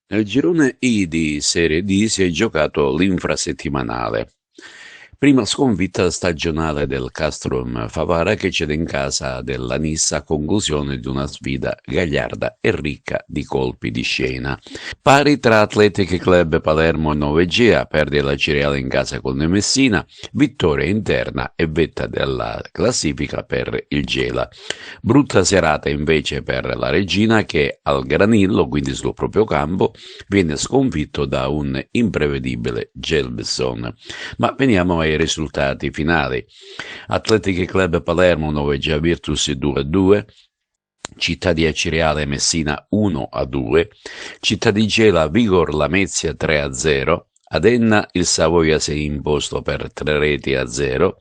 Nel girone I di Serie D si è giocato l'infrasettimanale. Prima sconfitta stagionale del Castrum Favara che cede in casa della Nissa a conclusione di una sfida gagliarda e ricca di colpi di scena. Pari tra Athletic Club Palermo e Novegea, perde la Cireale in casa con il Messina, vittoria interna e vetta della classifica per il Gela. Brutta serata invece per la Regina che al Granillo, quindi sul proprio campo, viene sconfitto da un imprevedibile Gelbson. Ma veniamo ai risultati finali. Athletic Club Palermo 9 Virtus 2-2, Città di Acireale Messina 1-2, Città di Gela Vigor Lamezia 3-0, ad Enna il Savoia si è imposto per 3-0,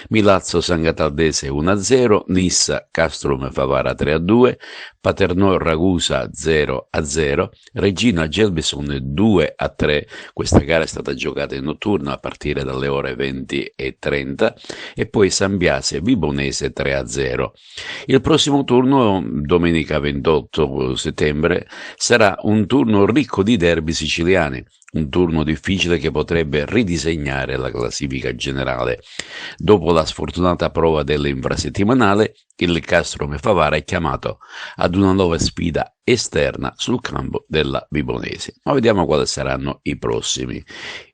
Milazzo San Cataldese 1-0, Nissa Castrum Favara 3-2, Paternò Ragusa 0-0, Regina Gelbison 2-3, questa gara è stata giocata in notturno a partire dalle ore 20:30, e poi Sambiase Vibonese 3-0. Il prossimo turno, domenica 28 settembre, sarà un turno ricco di derby siciliani, un turno difficile che potrebbe ridisegnare la classifica generale. Dopo la sfortunata prova dell'infrasettimanale, il Castrum Favara è chiamato ad una nuova sfida esterna sul campo della Vibonese. Ma vediamo quali saranno i prossimi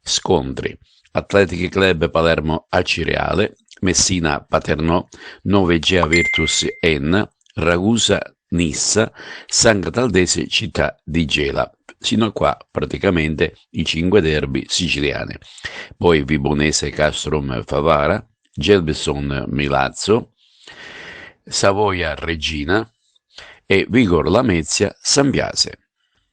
scontri. Athletic Club Palermo Acireale, Messina Paternò, Novegea Virtus Enna, Ragusa Nissa, San Cataldese Città di Gela. Sino a qua praticamente i 5 derby siciliani. Poi Vibonese Castrum Favara, Gelbson Milazzo, Savoia Regina e Vigor Lamezia Sambiase.